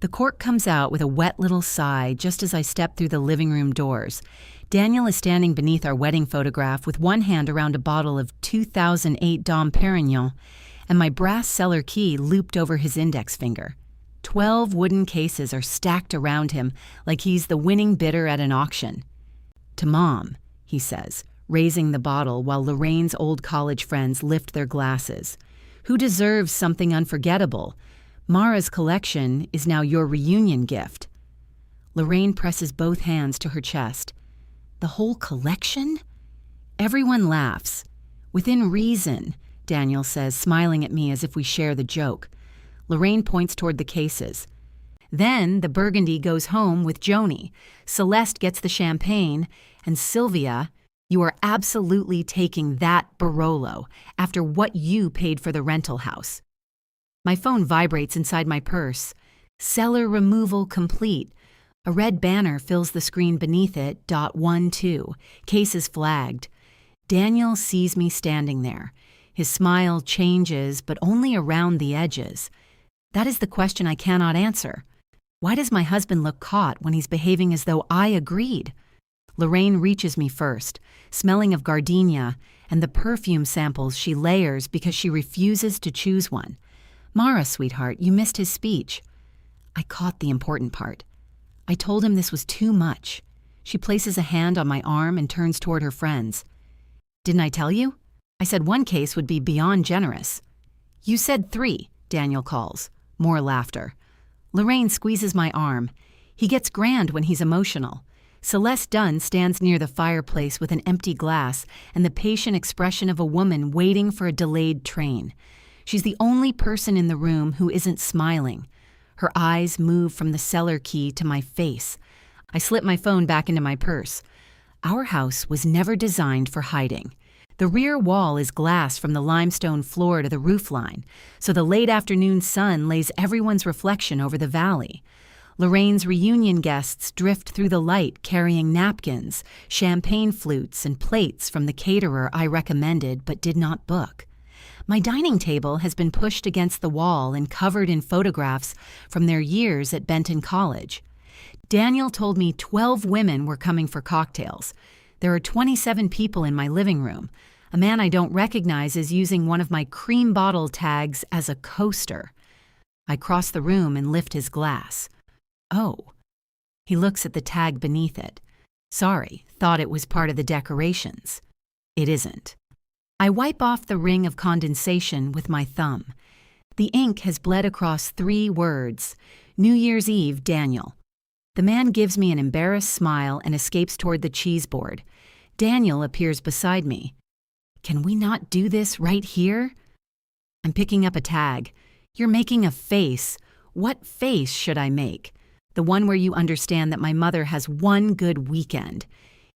The cork comes out with a wet little sigh just as I step through the living room doors. Daniel is standing beneath our wedding photograph with one hand around a bottle of 2008 Dom Perignon and my brass cellar key looped over his index finger. 12 wooden cases are stacked around him like he's the winning bidder at an auction. "To Mom," he says, raising the bottle while Lorraine's old college friends lift their glasses. "Who deserves something unforgettable? Mara's collection is now your reunion gift." Lorraine presses both hands to her chest. "The whole collection?" Everyone laughs. "Within reason," Daniel says, smiling at me as if we share the joke. Lorraine points toward the cases. "Then the burgundy goes home with Joni. Celeste gets the champagne. And Sylvia, you are absolutely taking that Barolo after what you paid for the rental house." My phone vibrates inside my purse. "Cellar removal complete." A red banner fills the screen beneath it, .12, cases flagged. Daniel sees me standing there. His smile changes, but only around the edges. That is the question I cannot answer. Why does my husband look caught when he's behaving as though I agreed? Lorraine reaches me first, smelling of gardenia and the perfume samples she layers because she refuses to choose one. "Mara, sweetheart, you missed his speech." I caught the important part. I told him this was too much. She places a hand on my arm and turns toward her friends. "Didn't I tell you? I said one case would be beyond generous." "You said 3, Daniel calls. More laughter. Lorraine squeezes my arm. He gets grand when he's emotional. Celeste Dunn stands near the fireplace with an empty glass and the patient expression of a woman waiting for a delayed train. She's the only person in the room who isn't smiling. Her eyes move from the cellar key to my face. I slip my phone back into my purse. Our house was never designed for hiding. The rear wall is glass from the limestone floor to the roofline, so the late afternoon sun lays everyone's reflection over the valley. Lorraine's reunion guests drift through the light carrying napkins, champagne flutes, and plates from the caterer I recommended but did not book. My dining table has been pushed against the wall and covered in photographs from their years at Benton College. Daniel told me 12 women were coming for cocktails. There are 27 people in my living room. A man I don't recognize is using one of my cream bottle tags as a coaster. I cross the room and lift his glass. "Oh." He looks at the tag beneath it. "Sorry, thought it was part of the decorations." It isn't. I wipe off the ring of condensation with my thumb. The ink has bled across 3 words. New Year's Eve, Daniel. The man gives me an embarrassed smile and escapes toward the cheese board. Daniel appears beside me. "Can we not do this right here?" I'm picking up a tag. "You're making a face. What face should I make? The one where you understand that my mother has one good weekend."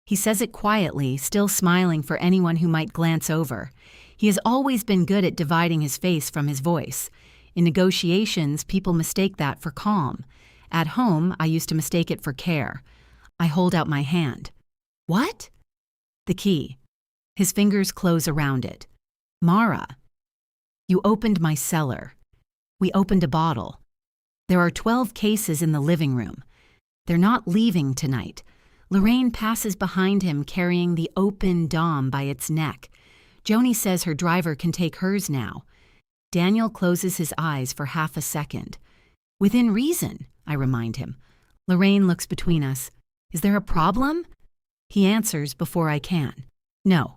He says it quietly, still smiling for anyone who might glance over. He has always been good at dividing his face from his voice. In negotiations, people mistake that for calm. At home, I used to mistake it for care. I hold out my hand. "What?" "The key." His fingers close around it. "Mara, you opened my cellar. We opened a bottle. There are 12 cases in the living room. They're not leaving tonight." Lorraine passes behind him carrying the open Dom by its neck. Joni says her driver can take hers now. Daniel closes his eyes for half a second. "Within reason," I remind him. Lorraine looks between us. "Is there a problem?" He answers before I can. "No."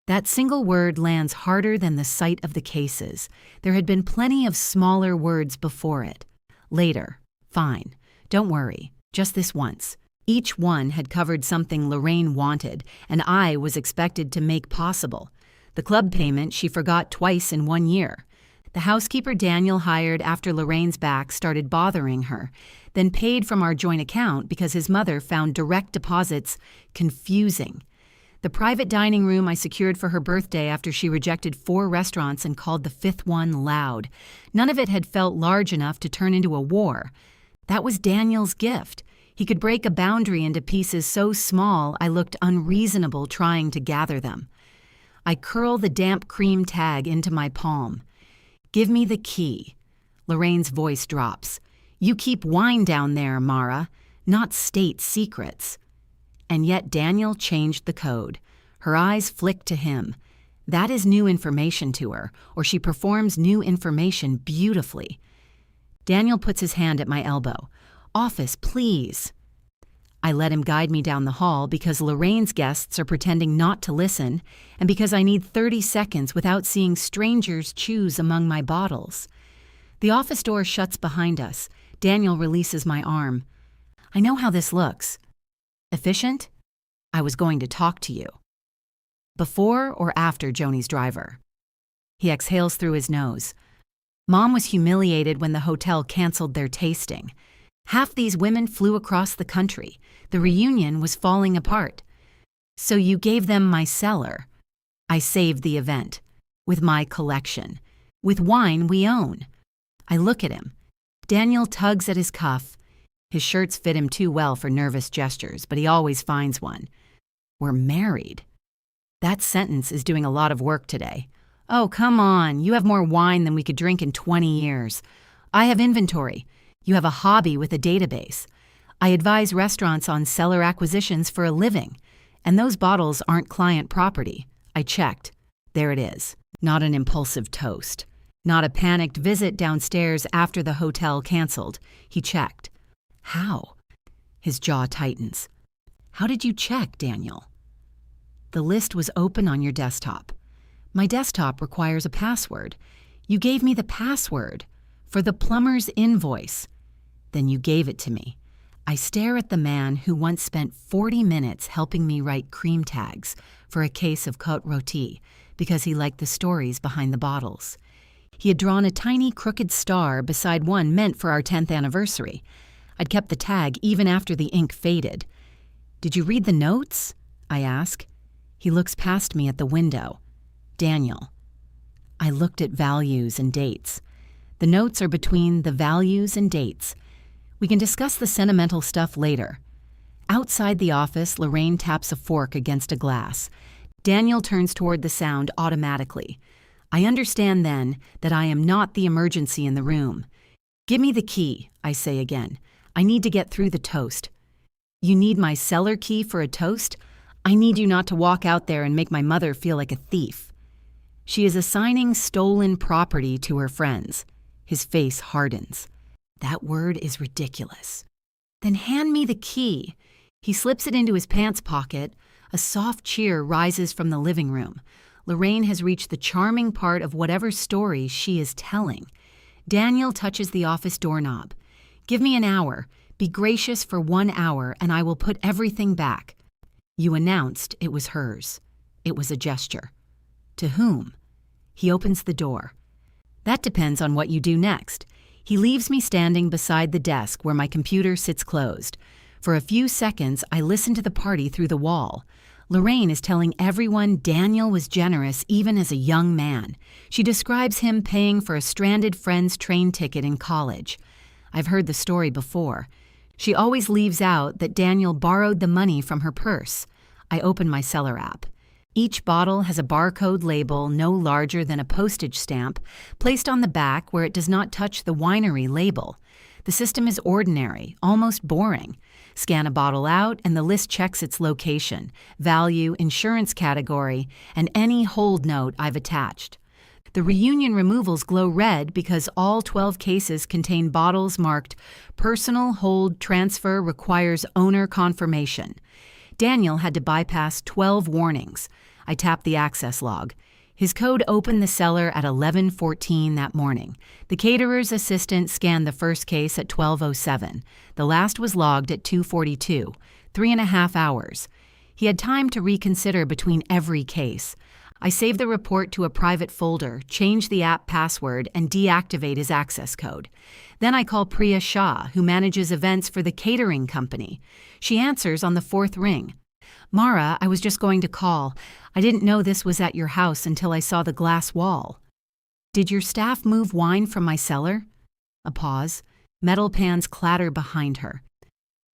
That single word lands harder than the sight of the cases. There had been plenty of smaller words before it. "Later. Fine. Don't worry. Just this once." Each one had covered something Lorraine wanted, and I was expected to make possible. The club payment she forgot twice in 1 year. The housekeeper Daniel hired after Lorraine's back started bothering her, then paid from our joint account because his mother found direct deposits confusing. The private dining room I secured for her birthday after she rejected 4 restaurants and called the 5th one loud. None of it had felt large enough to turn into a war. That was Daniel's gift. He could break a boundary into pieces so small I looked unreasonable trying to gather them. I curl the damp cream tag into my palm. "Give me the key." Lorraine's voice drops. You keep wine down there, Mara, not state secrets. And yet Daniel changed the code. Her eyes flicked to him. That is new information to her, or she performs new information beautifully. Daniel puts his hand at my elbow. Office, please. I let him guide me down the hall because Lorraine's guests are pretending not to listen, and because I need 30 seconds without seeing strangers choose among my bottles. The office door shuts behind us. Daniel releases my arm. I know how this looks. Efficient? I was going to talk to you. Before or after Joni's driver? He exhales through his nose. Mom was humiliated when the hotel canceled their tasting. Half these women flew across the country. The reunion was falling apart. So you gave them my cellar. I saved the event. With my collection. With wine we own. I look at him. Daniel tugs at his cuff. His shirts fit him too well for nervous gestures, but he always finds one. We're married. That sentence is doing a lot of work today. Oh, come on. You have more wine than we could drink in 20 years. I have inventory. You have a hobby with a database. I advise restaurants on Cellar acquisitions for a living. And those bottles aren't client property. I checked. There it is. Not an impulsive toast. Not a panicked visit downstairs after the hotel canceled. He checked. How? His jaw tightens. How did you check, Daniel? The list was open on your desktop. My desktop requires a password. You gave me the password for the plumber's invoice. Then you gave it to me. I stare at the man who once spent 40 minutes helping me write cream tags for a case of côte rôtie because he liked the stories behind the bottles. He had drawn a tiny crooked star beside one meant for our 10th anniversary. I'd kept the tag even after the ink faded. Did you read the notes? I ask. He looks past me at the window. Daniel. I looked at values and dates. The notes are between the values and dates. We can discuss the sentimental stuff later. Outside the office, Lorraine taps a fork against a glass. Daniel turns toward the sound automatically. I understand then that I am not the emergency in the room. Give me the key, I say again. I need to get through the toast. You need my cellar key for a toast? I need you not to walk out there and make my mother feel like a thief. She is assigning stolen property to her friends. His face hardens. That word is ridiculous. Then hand me the key. He slips it into his pants pocket. A soft cheer rises from the living room. Lorraine has reached the charming part of whatever story she is telling. Daniel touches the office doorknob. Give me an hour. Be gracious for 1 hour, and I will put everything back. You announced it was hers. It was a gesture. To whom? He opens the door. That depends on what you do next. He leaves me standing beside the desk where my computer sits closed. For a few seconds, I listen to the party through the wall. Lorraine is telling everyone Daniel was generous even as a young man. She describes him paying for a stranded friend's train ticket in college. I've heard the story before. She always leaves out that Daniel borrowed the money from her purse. I open my Cellar app. Each bottle has a barcode label no larger than a postage stamp placed on the back where it does not touch the winery label. The system is ordinary, almost boring. Scan a bottle out and the list checks its location, value, insurance category, and any hold note I've attached. The reunion removals glow red because all 12 cases contain bottles marked Personal Hold Transfer Requires Owner Confirmation. Daniel had to bypass 12 warnings. I tapped the access log. His code opened the cellar at 11:14 that morning. The caterer's assistant scanned the first case at 12:07. The last was logged at 2:42, 3.5 hours. He had time to reconsider between every case. I save the report to a private folder, change the app password, and deactivate his access code. Then I call Priya Shah, who manages events for the catering company. She answers on the 4th ring. Mara, I was just going to call. I didn't know this was at your house until I saw the glass wall. Did your staff move wine from my cellar? A pause. Metal pans clatter behind her.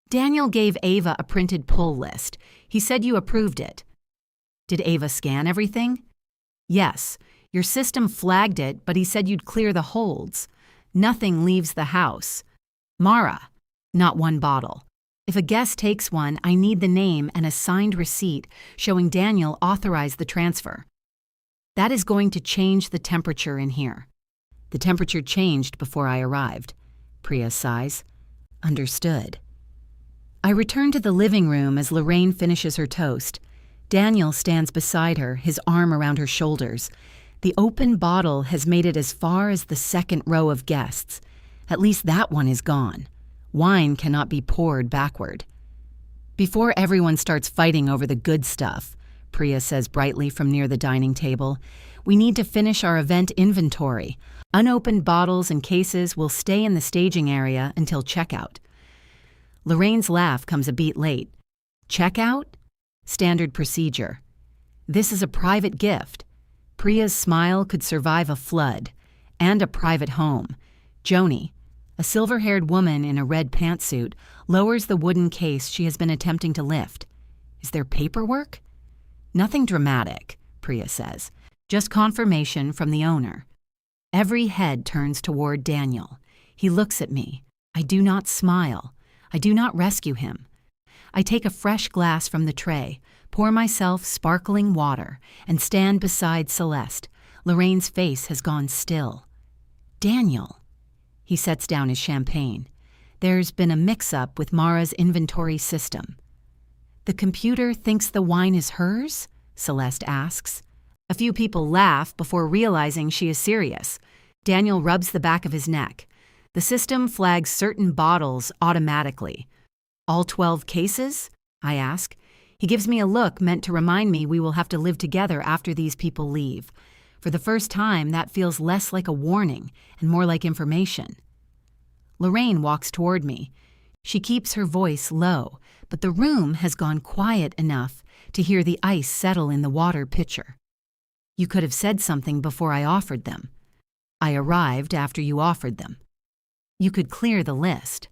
Daniel gave Ava a printed pull list. He said you approved it. Did Ava scan everything? Yes. Your system flagged it, but he said you'd clear the holds. Nothing leaves the house. Mara, not one bottle. If a guest takes one, I need the name and a signed receipt showing Daniel authorized the transfer. That is going to change the temperature in here. The temperature changed before I arrived. Priya sighs. Understood. I return to the living room as Lorraine finishes her toast. Daniel stands beside her, his arm around her shoulders. The open bottle has made it as far as the second row of guests. At least that one is gone. Wine cannot be poured backward. Before everyone starts fighting over the good stuff, Priya says brightly from near the dining table, we need to finish our event inventory. Unopened bottles and cases will stay in the staging area until checkout. Lorraine's laugh comes a beat late. Checkout? Standard procedure. This is a private gift. Priya's smile could survive a flood. And a private home. Joni, a silver-haired woman in a red pantsuit, lowers the wooden case she has been attempting to lift. Is there paperwork? Nothing dramatic, Priya says. Just confirmation from the owner. Every head turns toward Daniel. He looks at me. I do not smile. I do not rescue him. I take a fresh glass from the tray, pour myself sparkling water, and stand beside Celeste. Lorraine's face has gone still. Daniel. He sets down his champagne. There's been a mix-up with Mara's inventory system. The computer thinks the wine is hers? Celeste asks. A few people laugh before realizing she is serious. Daniel rubs the back of his neck. The system flags certain bottles automatically. All 12 cases? I ask. He gives me a look meant to remind me we will have to live together after these people leave. For the first time, that feels less like a warning and more like information. Lorraine walks toward me. She keeps her voice low, but the room has gone quiet enough to hear the ice settle in the water pitcher. You could have said something before I offered them. I arrived after you offered them. You could clear the list.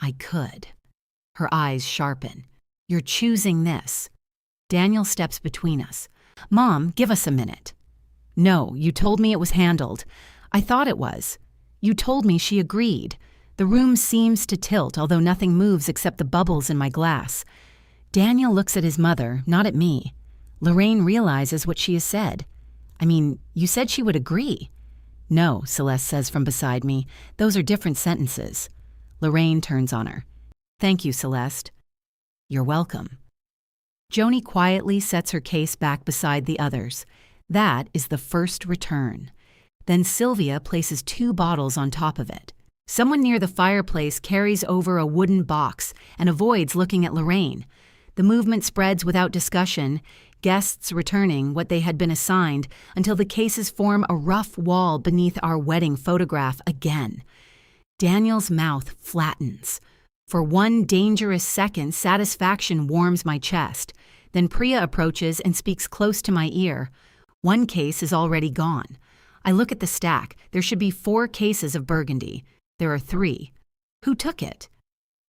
I could. Her eyes sharpen. You're choosing this. Daniel steps between us. Mom, give us a minute. No, you told me it was handled. I thought it was. You told me she agreed. The room seems to tilt, although nothing moves except the bubbles in my glass. Daniel looks at his mother, not at me. Lorraine realizes what she has said. I mean, you said she would agree. No, Celeste says from beside me. Those are different sentences. Lorraine turns on her. Thank you, Celeste. You're welcome. Joni quietly sets her case back beside the others. That is the first return. Then Sylvia places 2 bottles on top of it. Someone near the fireplace carries over a wooden box and avoids looking at Lorraine. The movement spreads without discussion, guests returning what they had been assigned until the cases form a rough wall beneath our wedding photograph again. Daniel's mouth flattens. For one dangerous second, satisfaction warms my chest. Then Priya approaches and speaks close to my ear. One case is already gone. I look at the stack. There should be 4 cases of Burgundy. There are 3. Who took it?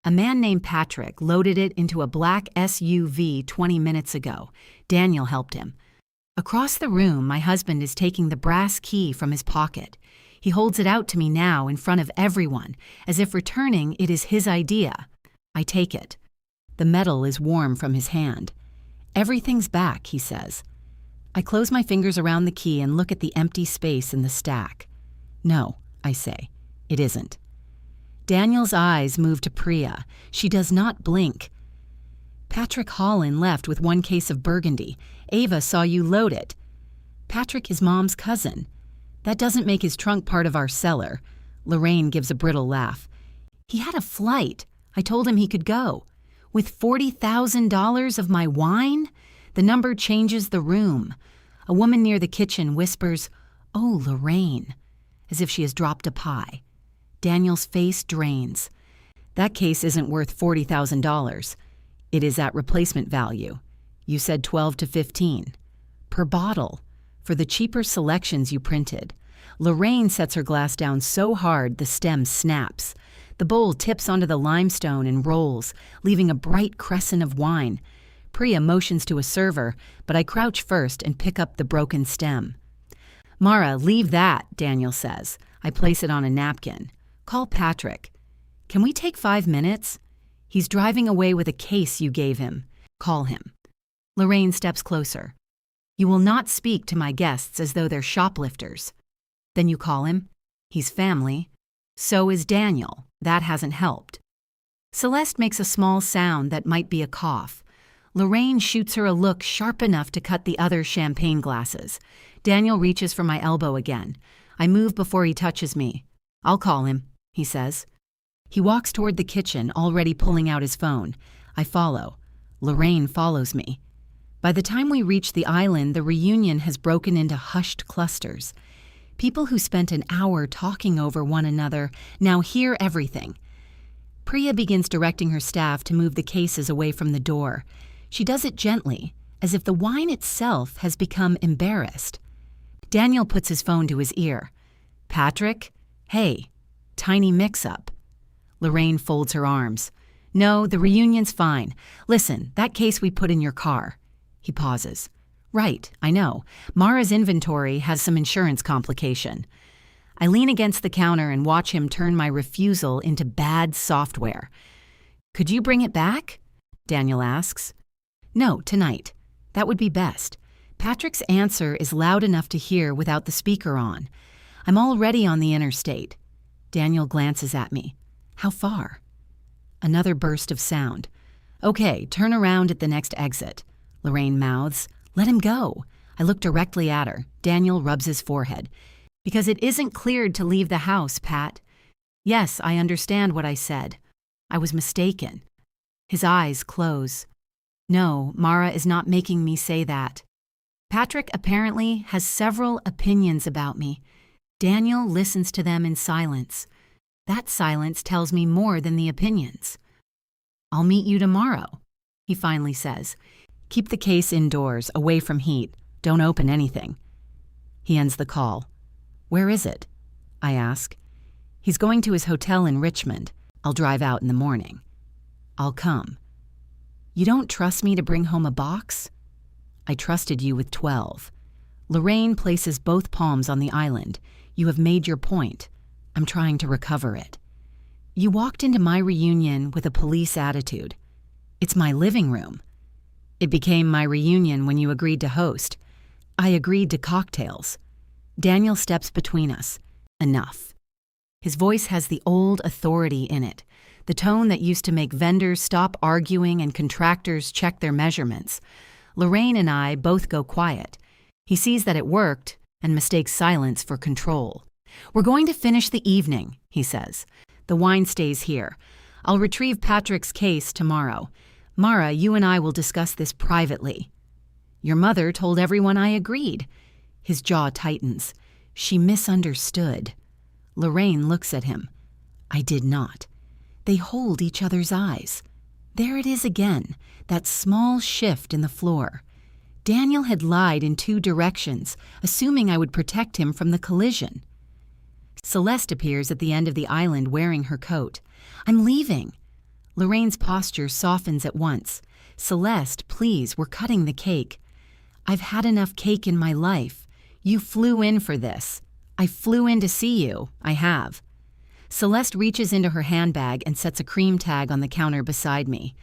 A man named Patrick loaded it into a black SUV 20 minutes ago. Daniel helped him. Across the room, my husband is taking the brass key from his pocket. He holds it out to me now in front of everyone, as if returning it is his idea. I take it. The metal is warm from his hand. Everything's back, he says. I close my fingers around the key and look at the empty space in the stack. No, I say, it isn't. Daniel's eyes move to Priya. She does not blink. Patrick Holland left with 1 case of Burgundy. Ava saw you load it. Patrick is Mom's cousin. That doesn't make his trunk part of our cellar. Lorraine gives a brittle laugh. He had a flight. I told him he could go. With $40,000 of my wine? The number changes the room. A woman near the kitchen whispers, "Oh, Lorraine," as if she has dropped a pie. Daniel's face drains. That case isn't worth $40,000. It is at replacement value. You said 12 to 15. Per bottle. For the cheaper selections you printed. Lorraine sets her glass down so hard the stem snaps. The bowl tips onto the limestone and rolls, leaving a bright crescent of wine. Priya motions to a server, but I crouch first and pick up the broken stem. Mara, leave that, Daniel says. I place it on a napkin. Call Patrick. Can we take 5 minutes? He's driving away with a case you gave him. Call him. Lorraine steps closer. You will not speak to my guests as though they're shoplifters. Then you call him. He's family. So is Daniel. That hasn't helped. Celeste makes a small sound that might be a cough. Lorraine shoots her a look sharp enough to cut the other champagne glasses. Daniel reaches for my elbow again. I move before he touches me. I'll call him, he says. He walks toward the kitchen, already pulling out his phone. I follow. Lorraine follows me. By the time we reach the island, the reunion has broken into hushed clusters. People who spent an hour talking over one another now hear everything. Priya begins directing her staff to move the cases away from the door. She does it gently, as if the wine itself has become embarrassed. Daniel puts his phone to his ear. Patrick? Hey, tiny mix-up. Lorraine folds her arms. No, the reunion's fine. Listen, that case we put in your car. He pauses. Right, I know. Mara's inventory has some insurance complication. I lean against the counter and watch him turn my refusal into bad software. Could you bring it back? Daniel asks. No, tonight. That would be best. Patrick's answer is loud enough to hear without the speaker on. I'm already on the interstate. Daniel glances at me. How far? Another burst of sound. Okay, turn around at the next exit. Lorraine mouths. Let him go. I look directly at her. Daniel rubs his forehead. Because it isn't cleared to leave the house, Pat. Yes, I understand what I said. I was mistaken. His eyes close. No, Mara is not making me say that. Patrick apparently has several opinions about me. Daniel listens to them in silence. That silence tells me more than the opinions. I'll meet you tomorrow, he finally says. Keep the case indoors, away from heat. Don't open anything. He ends the call. Where is it? I ask. He's going to his hotel in Richmond. I'll drive out in the morning. I'll come. You don't trust me to bring home a box? I trusted you with 12. Lorraine places both palms on the island. You have made your point. I'm trying to recover it. You walked into my reunion with a police attitude. It's my living room. It became my reunion when you agreed to host. I agreed to cocktails. Daniel steps between us. Enough. His voice has the old authority in it, the tone that used to make vendors stop arguing and contractors check their measurements. Lorraine and I both go quiet. He sees that it worked and mistakes silence for control. We're going to finish the evening, he says. The wine stays here. I'll retrieve Patrick's case tomorrow. Mara, you and I will discuss this privately. Your mother told everyone I agreed. His jaw tightens. She misunderstood. Lorraine looks at him. I did not. They hold each other's eyes. There it is again, that small shift in the floor. Daniel had lied in 2 directions, assuming I would protect him from the collision. Celeste appears at the end of the island wearing her coat. I'm leaving. Lorraine's posture softens at once. Celeste, please, we're cutting the cake. I've had enough cake in my life. You flew in for this. I flew in to see you. I have. Celeste reaches into her handbag and sets a cream tag on the counter beside me.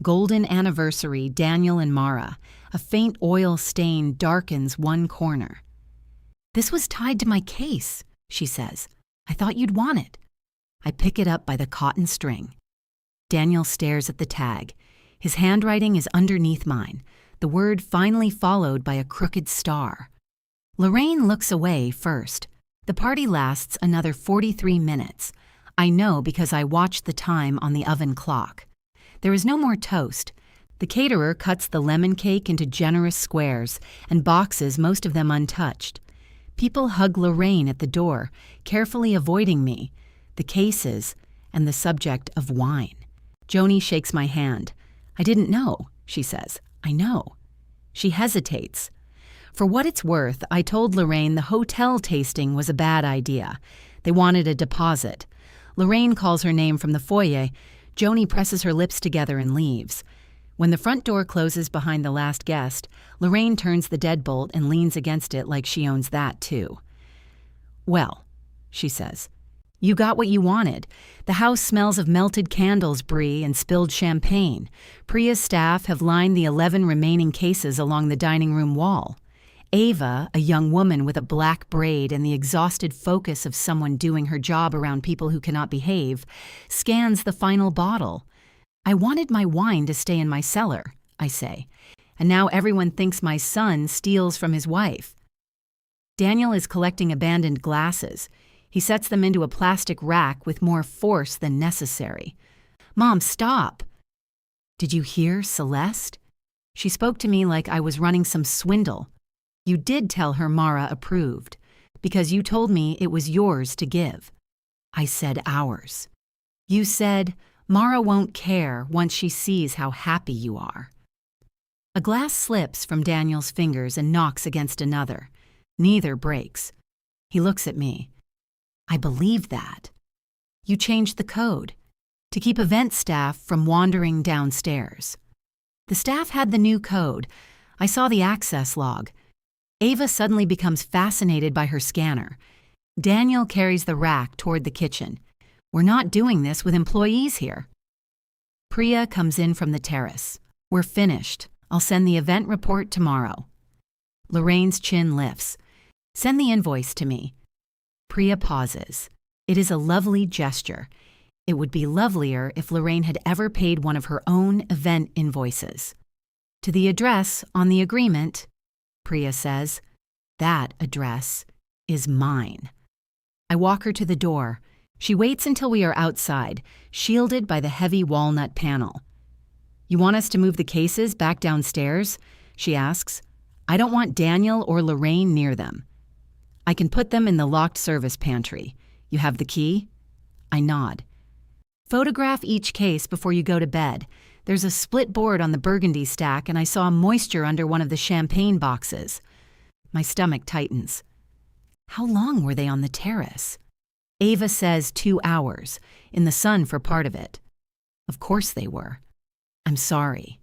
Golden Anniversary, Daniel and Mara. A faint oil stain darkens one corner. This was tied to my case, she says. I thought you'd want it. I pick it up by the cotton string. Daniel stares at the tag. His handwriting is underneath mine, the word finally followed by a crooked star. Lorraine looks away first. The party lasts another 43 minutes. I know because I watched the time on the oven clock. There is no more toast. The caterer cuts the lemon cake into generous squares and boxes, most of them untouched. People hug Lorraine at the door, carefully avoiding me, the cases, and the subject of wine. Joni shakes my hand. I didn't know, she says. I know. She hesitates. For what it's worth, I told Lorraine the hotel tasting was a bad idea. They wanted a deposit. Lorraine calls her name from the foyer. Joni presses her lips together and leaves. When the front door closes behind the last guest, Lorraine turns the deadbolt and leans against it like she owns that too. Well, she says, You got what you wanted. The house smells of melted candles, Brie, and spilled champagne. Priya's staff have lined the 11 remaining cases along the dining room wall. Ava, a young woman with a black braid and the exhausted focus of someone doing her job around people who cannot behave, scans the final bottle. I wanted my wine to stay in my cellar, I say, and now everyone thinks my son steals from his wife. Daniel is collecting abandoned glasses. He sets them into a plastic rack with more force than necessary. Mom, stop! Did you hear Celeste? She spoke to me like I was running some swindle. You did tell her Mara approved, because you told me it was yours to give. I said ours. You said, Mara won't care once she sees how happy you are. A glass slips from Daniel's fingers and knocks against another. Neither breaks. He looks at me. I believe that. You changed the code to keep event staff from wandering downstairs. The staff had the new code. I saw the access log. Ava suddenly becomes fascinated by her scanner. Daniel carries the rack toward the kitchen. We're not doing this with employees here. Priya comes in from the terrace. We're finished. I'll send the event report tomorrow. Lorraine's chin lifts. Send the invoice to me. Priya pauses. It is a lovely gesture. It would be lovelier if Lorraine had ever paid one of her own event invoices. To the address on the agreement, Priya says, that address is mine. I walk her to the door. She waits until we are outside, shielded by the heavy walnut panel. You want us to move the cases back downstairs? She asks. I don't want Daniel or Lorraine near them. I can put them in the locked service pantry. You have the key? I nod. Photograph each case before you go to bed. There's a split board on the burgundy stack, and I saw moisture under one of the champagne boxes. My stomach tightens. How long were they on the terrace? Ava says 2 hours, in the sun for part of it. Of course they were. I'm sorry.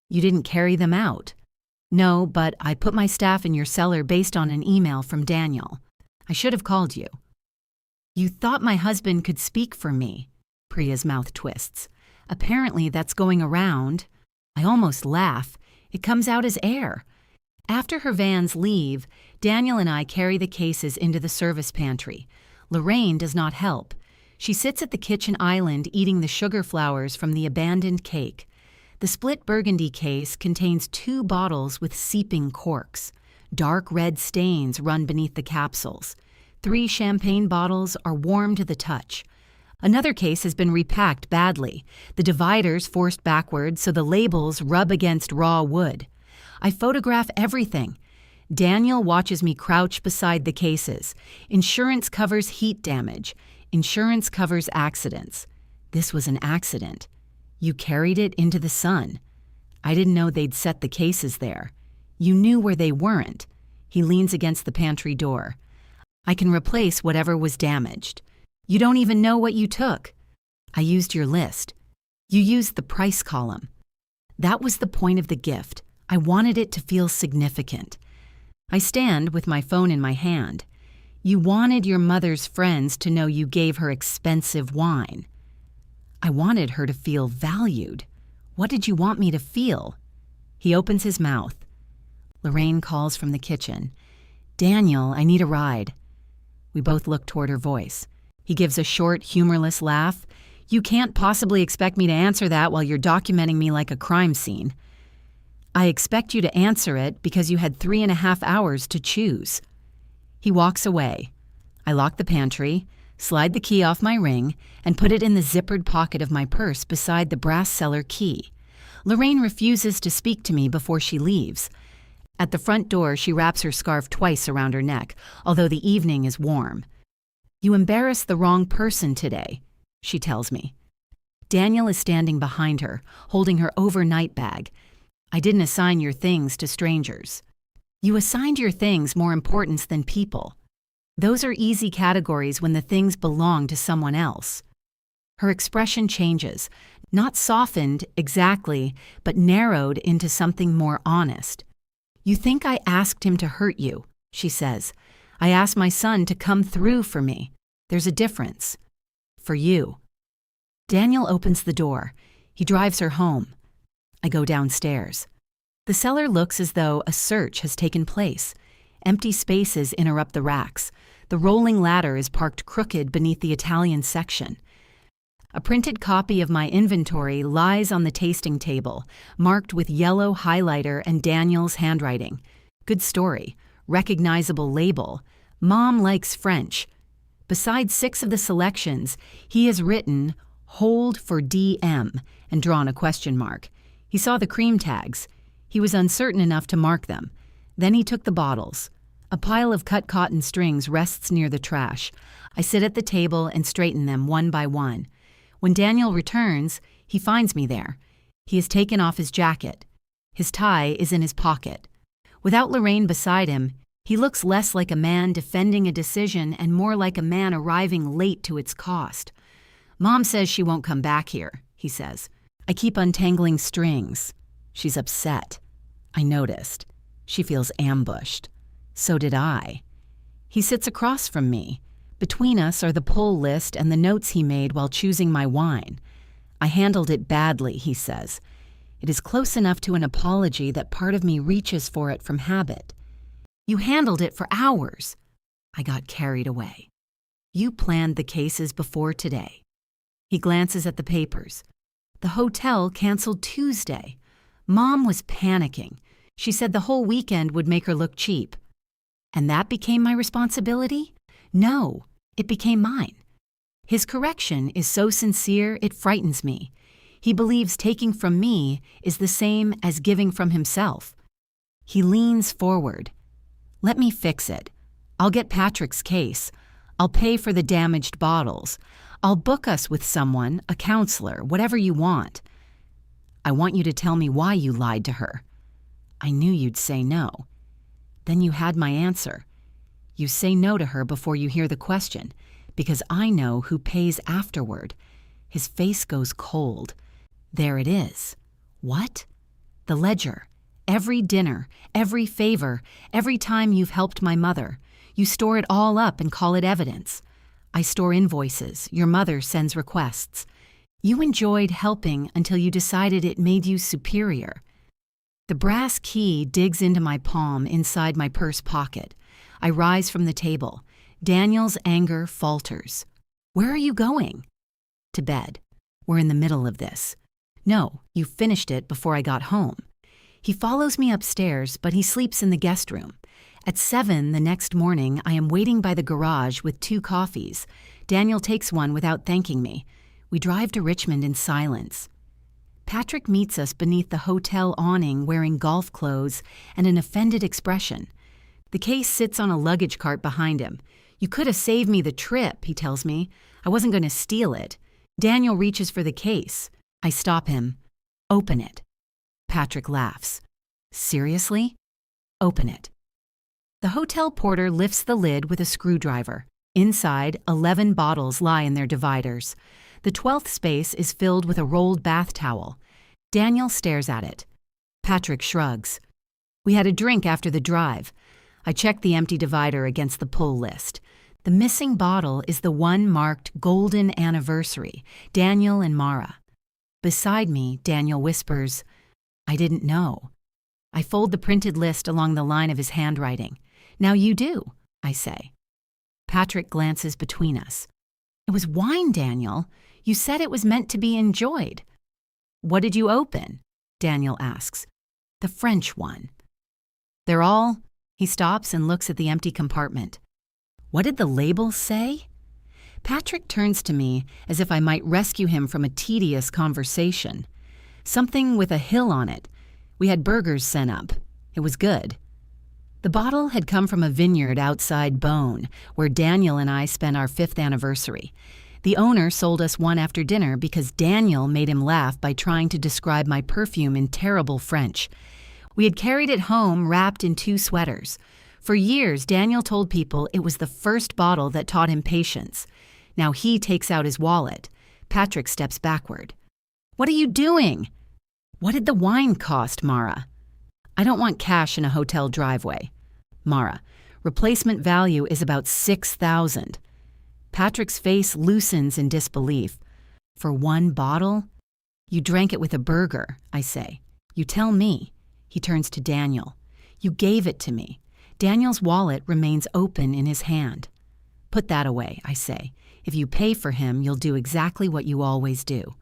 You didn't carry them out. No, but I put my staff in your cellar based on an email from Daniel. I should have called you. You thought my husband could speak for me. Priya's mouth twists. Apparently that's going around. I almost laugh. It comes out as air. After her vans leave, Daniel and I carry the cases into the service pantry. Lorraine does not help. She sits at the kitchen island eating the sugar flowers from the abandoned cake. The split burgundy case contains 2 bottles with seeping corks. Dark red stains run beneath the capsules. 3 champagne bottles are warm to the touch. Another case has been repacked badly. The dividers forced backward so the labels rub against raw wood. I photograph everything. Daniel watches me crouch beside the cases. Insurance covers heat damage. Insurance covers accidents. This was an accident. You carried it into the sun. I didn't know they'd set the cases there. You knew where they weren't. He leans against the pantry door. I can replace whatever was damaged. You don't even know what you took. I used your list. You used the price column. That was the point of the gift. I wanted it to feel significant. I stand with my phone in my hand. You wanted your mother's friends to know you gave her expensive wine. I wanted her to feel valued. What did you want me to feel? He opens his mouth. Lorraine calls from the kitchen. Daniel, I need a ride. We both look toward her voice. He gives a short, humorless laugh. You can't possibly expect me to answer that while you're documenting me like a crime scene. I expect you to answer it because you had 3.5 hours to choose. He walks away. I lock the pantry, slide the key off my ring, and put it in the zippered pocket of my purse beside the brass cellar key. Lorraine refuses to speak to me before she leaves. At the front door, she wraps her scarf twice around her neck, although the evening is warm. You embarrassed the wrong person today, she tells me. Daniel is standing behind her, holding her overnight bag. I didn't assign your things to strangers. You assigned your things more importance than people. Those are easy categories when the things belong to someone else. Her expression changes, not softened exactly, but narrowed into something more honest. You think I asked him to hurt you, she says. I asked my son to come through for me. There's a difference. for you." Daniel opens the door. He drives her home. I go downstairs. The cellar looks as though a search has taken place. Empty spaces interrupt the racks. The rolling ladder is parked crooked beneath the Italian section. A printed copy of my inventory lies on the tasting table, marked with yellow highlighter and Daniel's handwriting. Good story. Recognizable label. Mom likes French. Besides 6 of the selections, he has written, "Hold for DM," and drawn a question mark. He saw the cream tags. He was uncertain enough to mark them. Then he took the bottles. A pile of cut cotton strings rests near the trash. I sit at the table and straighten them one by one. When Daniel returns, he finds me there. He has taken off his jacket. His tie is in his pocket. Without Lorraine beside him, he looks less like a man defending a decision and more like a man arriving late to its cost. "Mom says she won't come back here," he says. I keep untangling strings. She's upset. I noticed. She feels ambushed. So did I. He sits across from me. Between us are the pull list and the notes he made while choosing my wine. "I handled it badly," he says. It is close enough to an apology that part of me reaches for it from habit. "You handled it for hours." I got carried away. "You planned the cases before today." He glances at the papers. The hotel canceled Tuesday. Mom was panicking. She said the whole weekend would make her look cheap. And that became my responsibility? No, it became mine. His correction is so sincere it frightens me. He believes taking from me is the same as giving from himself. He leans forward. "Let me fix it. I'll get Patrick's case. I'll pay for the damaged bottles. I'll book us with someone, a counselor, whatever you want." "I want you to tell me why you lied to her." "I knew you'd say no." "Then you had my answer. You say no to her before you hear the question, because I know who pays afterward." His face goes cold. There it is. What? The ledger. Every dinner, every favor, every time you've helped my mother. You store it all up and call it evidence. I store invoices. Your mother sends requests. You enjoyed helping until you decided it made you superior. The brass key digs into my palm inside my purse pocket. I rise from the table. Daniel's anger falters. "Where are you going?" "To bed. We're in the middle of this." "No, you finished it before I got home." He follows me upstairs, but he sleeps in the guest room. At 7 the next morning, I am waiting by the garage with 2 coffees. Daniel takes one without thanking me. We drive to Richmond in silence. Patrick meets us beneath the hotel awning wearing golf clothes and an offended expression. The case sits on a luggage cart behind him. "You could have saved me the trip," he tells me. "I wasn't going to steal it." Daniel reaches for the case. I stop him. "Open it." Patrick laughs. "Seriously?" "Open it." The hotel porter lifts the lid with a screwdriver. Inside, 11 bottles lie in their dividers. The 12th space is filled with a rolled bath towel. Daniel stares at it. Patrick shrugs. "We had a drink after the drive." I check the empty divider against the pull list. The missing bottle is the one marked Golden Anniversary, Daniel and Mara. Beside me, Daniel whispers, "I didn't know." I fold the printed list along the line of his handwriting. "Now you do," I say. Patrick glances between us. "It was wine, Daniel. You said it was meant to be enjoyed." "What did you open?" Daniel asks. "The French one." "They're all—" He stops and looks at the empty compartment. "What did the label say?" Patrick turns to me as if I might rescue him from a tedious conversation. "Something with a hill on it. We had burgers sent up. It was good." The bottle had come from a vineyard outside Beaune, where Daniel and I spent our 5th anniversary. The owner sold us one after dinner because Daniel made him laugh by trying to describe my perfume in terrible French. We had carried it home wrapped in 2 sweaters. For years, Daniel told people it was the first bottle that taught him patience. Now he takes out his wallet. Patrick steps backward. "What are you doing?" "What did the wine cost, Mara?" "I don't want cash in a hotel driveway." "Mara, replacement value is about $6,000. Patrick's face loosens in disbelief. For one bottle? You drank it with a burger, I say. You tell me. He turns to Daniel. You gave it to me. Daniel's wallet remains open in his hand. Put that away, I say. If you pay for him, you'll do exactly what you always do.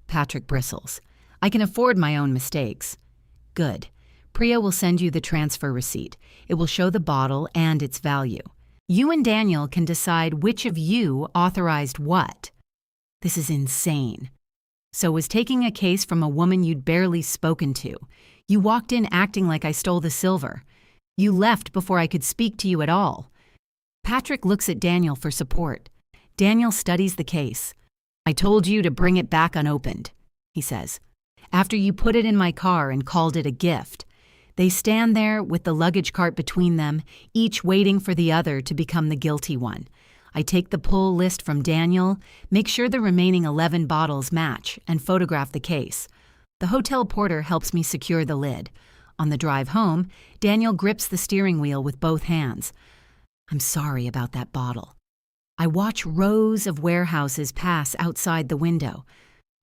Patrick bristles. I can afford my own mistakes. Good. Priya will send you the transfer receipt. It will show the bottle and its value. You and Daniel can decide which of you authorized what. This is insane. So was taking a case from a woman you'd barely spoken to. You walked in acting like I stole the silver. You left before I could speak to you at all. Patrick looks at Daniel for support. Daniel studies the case. I told you to bring it back unopened, he says, after you put it in my car and called it a gift. They stand there with the luggage cart between them, each waiting for the other to become the guilty one. I take the pull list from Daniel, make sure the remaining 11 bottles match, and photograph the case. The hotel porter helps me secure the lid. On the drive home, Daniel grips the steering wheel with both hands. I'm sorry about that bottle. I watch rows of warehouses pass outside the window.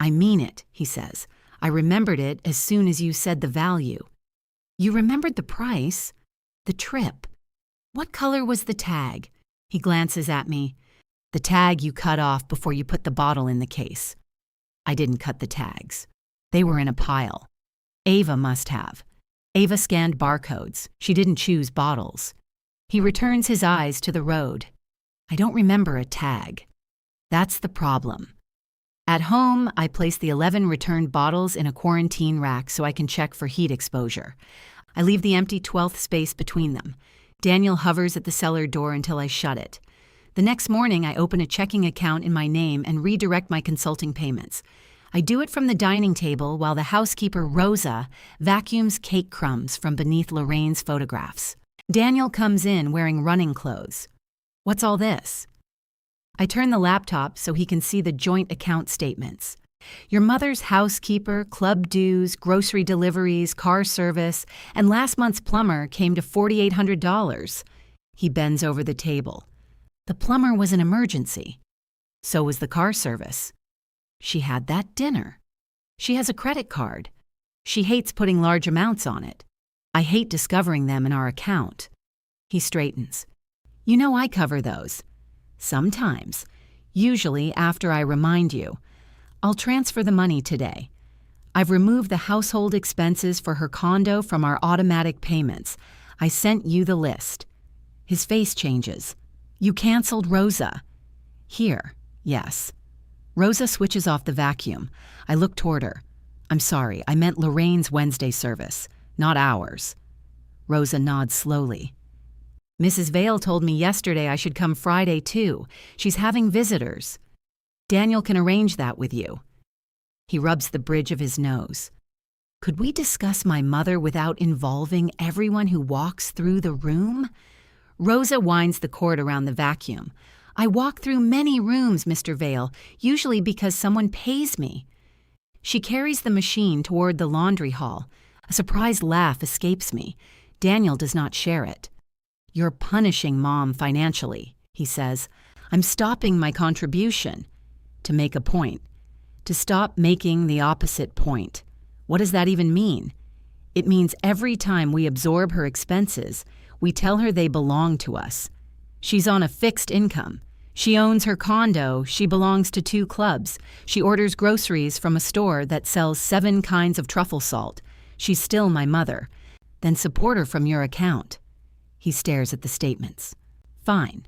I mean it, he says. I remembered it as soon as you said the value. You remembered the price? The trip. What color was the tag? He glances at me. The tag you cut off before you put the bottle in the case. I didn't cut the tags. They were in a pile. Ava must have. Ava scanned barcodes. She didn't choose bottles. He returns his eyes to the road. I don't remember a tag. That's the problem. At home, I place the 11 returned bottles in a quarantine rack so I can check for heat exposure. I leave the empty 12th space between them. Daniel hovers at the cellar door until I shut it. The next morning, I open a checking account in my name and redirect my consulting payments. I do it from the dining table while the housekeeper, Rosa, vacuums cake crumbs from beneath Lorraine's photographs. Daniel comes in wearing running clothes. What's all this? I turn the laptop so he can see the joint account statements. Your mother's housekeeper, club dues, grocery deliveries, car service, and last month's plumber came to $4,800. He bends over the table. The plumber was an emergency. So was the car service. She had that dinner. She has a credit card. She hates putting large amounts on it. I hate discovering them in our account. He straightens. You know I cover those. Sometimes. Usually after I remind you. I'll transfer the money today. I've removed the household expenses for her condo from our automatic payments. I sent you the list. His face changes. You canceled Rosa. Here, yes. Rosa switches off the vacuum. I look toward her. I'm sorry, I meant Lorraine's Wednesday service, not ours. Rosa nods slowly. Mrs. Vale told me yesterday I should come Friday too. She's having visitors. Daniel can arrange that with you. He rubs the bridge of his nose. Could we discuss my mother without involving everyone who walks through the room? Rosa winds the cord around the vacuum. I walk through many rooms, Mr. Vale, usually because someone pays me. She carries the machine toward the laundry hall. A surprised laugh escapes me. Daniel does not share it. You're punishing Mom financially, he says. I'm stopping my contribution. To make a point. To stop making the opposite point. What does that even mean? It means every time we absorb her expenses, we tell her they belong to us. She's on a fixed income. She owns her condo. She belongs to 2 clubs. She orders groceries from a store that sells 7 kinds of truffle salt. She's still my mother. Then support her from your account. He stares at the statements. Fine.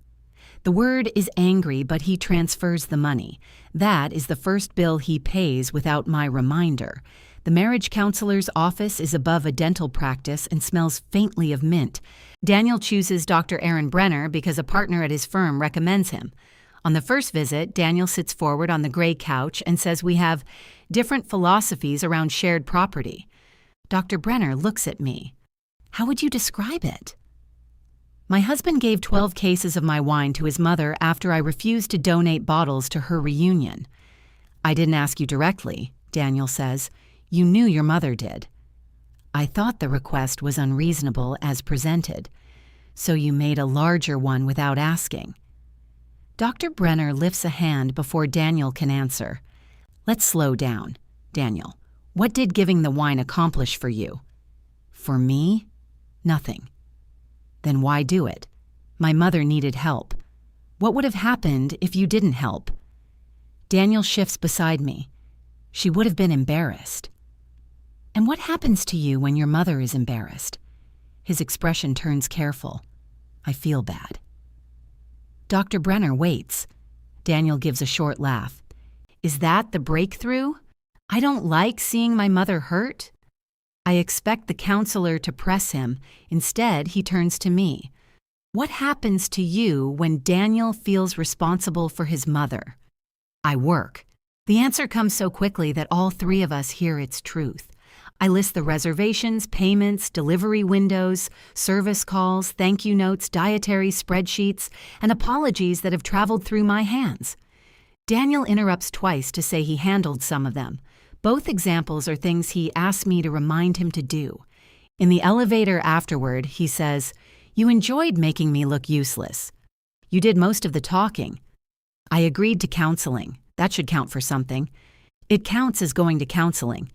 The word is angry, but he transfers the money. That is the first bill he pays without my reminder. The marriage counselor's office is above a dental practice and smells faintly of mint. Daniel chooses Dr. Aaron Brenner because a partner at his firm recommends him. On the first visit, Daniel sits forward on the gray couch and says we have different philosophies around shared property. Dr. Brenner looks at me. How would you describe it? My husband gave 12 cases of my wine to his mother after I refused to donate bottles to her reunion. I didn't ask you directly, Daniel says. You knew your mother did. I thought the request was unreasonable as presented, so you made a larger one without asking. Dr. Brenner lifts a hand before Daniel can answer. Let's slow down. Daniel, what did giving the wine accomplish for you? For me? Nothing. Then why do it? My mother needed help. What would have happened if you didn't help? Daniel shifts beside me. She would have been embarrassed. And what happens to you when your mother is embarrassed? His expression turns careful. I feel bad. Dr. Brenner waits. Daniel gives a short laugh. Is that the breakthrough? I don't like seeing my mother hurt. I expect the counselor to press him. Instead, he turns to me. What happens to you when Daniel feels responsible for his mother? I work. The answer comes so quickly that all three of us hear its truth. I list the reservations, payments, delivery windows, service calls, thank you notes, dietary spreadsheets, and apologies that have traveled through my hands. Daniel interrupts twice to say he handled some of them. Both examples are things he asked me to remind him to do. In the elevator afterward, he says, "You enjoyed making me look useless. You did most of the talking. I agreed to counseling. That should count for something. It counts as going to counseling.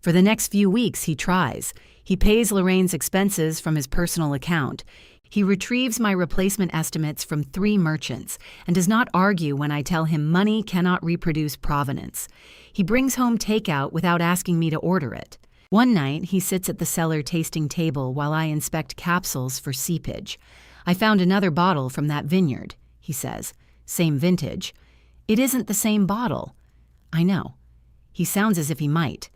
For the next few weeks, he tries. He pays Lorraine's expenses from his personal account. He retrieves my replacement estimates from 3 merchants and does not argue when I tell him money cannot reproduce provenance. He brings home takeout without asking me to order it. One night, he sits at the Cellar tasting table while I inspect capsules for seepage. I found another bottle from that vineyard, he says. Same vintage. It isn't the same bottle. I know. He sounds as if he might.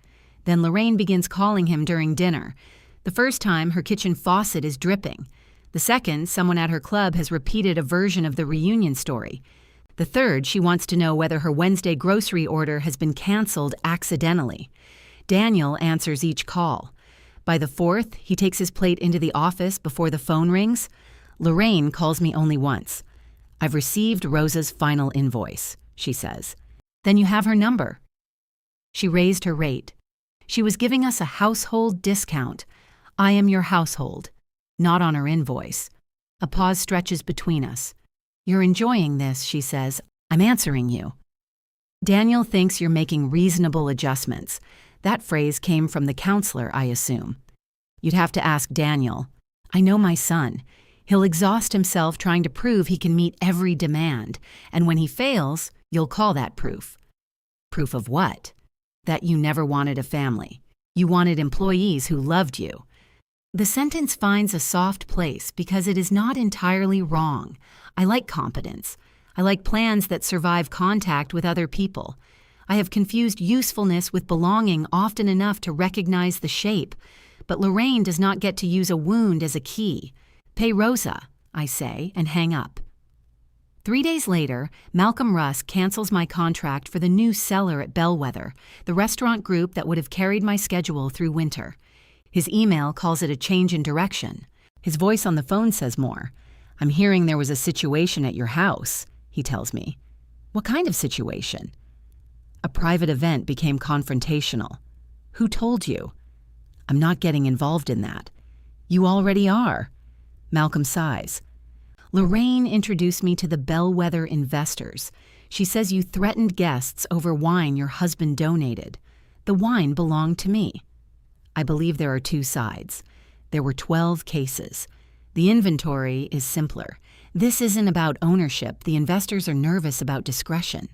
Then Lorraine begins calling him during dinner. The first time, her kitchen faucet is dripping. The second, someone at her club has repeated a version of the reunion story. The third, she wants to know whether her Wednesday grocery order has been canceled accidentally. Daniel answers each call. By the fourth, he takes his plate into the office before the phone rings. Lorraine calls me only once. I've received Rosa's final invoice, she says. Then you have her number. She raised her rate. She was giving us a household discount. I am your household. Not on her invoice. A pause stretches between us. You're enjoying this, she says. I'm answering you. Daniel thinks you're making reasonable adjustments. That phrase came from the counselor, I assume. You'd have to ask Daniel. I know my son. He'll exhaust himself trying to prove he can meet every demand, and when he fails, you'll call that proof. Proof of what? That you never wanted a family. You wanted employees who loved you. The sentence finds a soft place because it is not entirely wrong. I like competence. I like plans that survive contact with other people. I have confused usefulness with belonging often enough to recognize the shape, but Lorraine does not get to use a wound as a key. Pay Rosa, I say, and hang up. 3 days later, Malcolm Russ cancels my contract for the new Cellar at Bellwether, the restaurant group that would have carried my schedule through winter. His email calls it a change in direction. His voice on the phone says more. I'm hearing there was a situation at your house, he tells me. What kind of situation? A private event became confrontational. Who told you? I'm not getting involved in that. You already are. Malcolm sighs. Lorraine introduced me to the Bellwether investors. She says you threatened guests over wine your husband donated. The wine belonged to me. I believe there are 2 sides. There were 12 cases. The inventory is simpler. This isn't about ownership. The investors are nervous about discretion.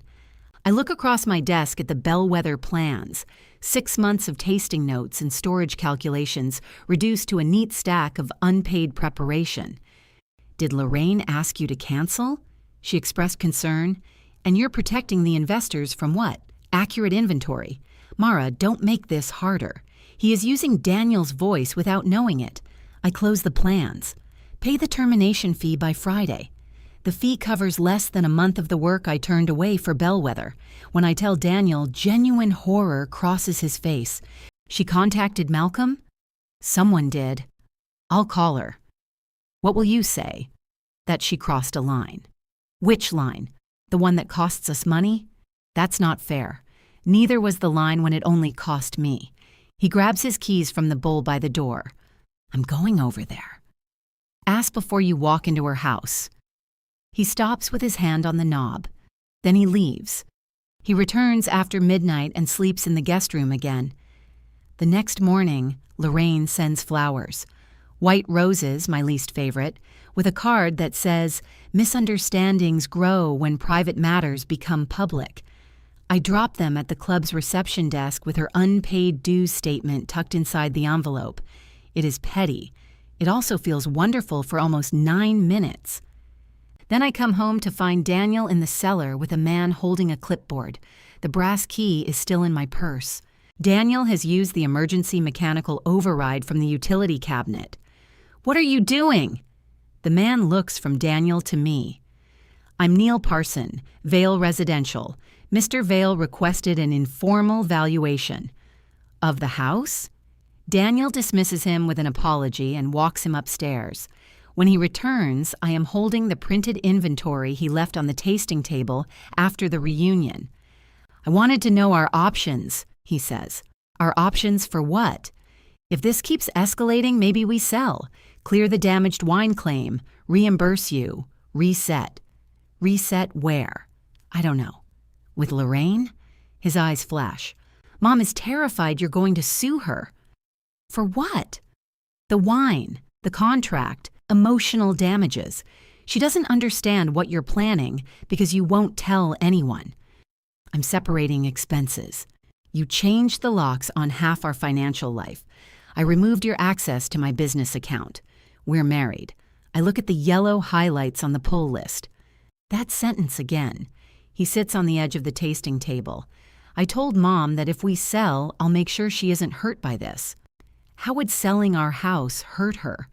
I look across my desk at the Bellwether plans, 6 months of tasting notes and storage calculations reduced to a neat stack of unpaid preparation. Did Lorraine ask you to cancel? She expressed concern. And you're protecting the investors from what? Accurate inventory. Mara, don't make this harder. He is using Daniel's voice without knowing it. I close the plans. Pay the termination fee by Friday. The fee covers less than a month of the work I turned away for Bellwether. When I tell Daniel, genuine horror crosses his face. She contacted Malcolm? Someone did. I'll call her. What will you say? That she crossed a line. Which line? The one that costs us money? That's not fair. Neither was the line when it only cost me. He grabs his keys from the bowl by the door. I'm going over there. Ask before you walk into her house. He stops with his hand on the knob. Then he leaves. He returns after midnight and sleeps in the guest room again. The next morning, Lorraine sends flowers. White roses, my least favorite, with a card that says, "Misunderstandings grow when private matters become public." I drop them at the club's reception desk with her unpaid dues statement tucked inside the envelope. It is petty. It also feels wonderful for almost 9 minutes. Then I come home to find Daniel in the cellar with a man holding a clipboard. The brass key is still in my purse. Daniel has used the emergency mechanical override from the utility cabinet. "What are you doing?" The man looks from Daniel to me. "I'm Neil Parson, Vale Residential. Mr. Vale requested an informal valuation." "Of the house?" Daniel dismisses him with an apology and walks him upstairs. When he returns, I am holding the printed inventory he left on the tasting table after the reunion. "I wanted to know our options," he says. "Our options for what? If this keeps escalating, maybe we sell, clear the damaged wine claim, reimburse you, reset." Reset where? I don't know. With Lorraine? His eyes flash. "Mom is terrified you're going to sue her." "For what?" "The wine, the contract, emotional damages. She doesn't understand what you're planning because you won't tell anyone." "I'm separating expenses. You changed the locks on half our financial life. I removed your access to my business account. We're married." I look at the yellow highlights on the pull list. That sentence again. He sits on the edge of the tasting table. "I told Mom that if we sell, I'll make sure she isn't hurt by this." How would selling our house hurt her?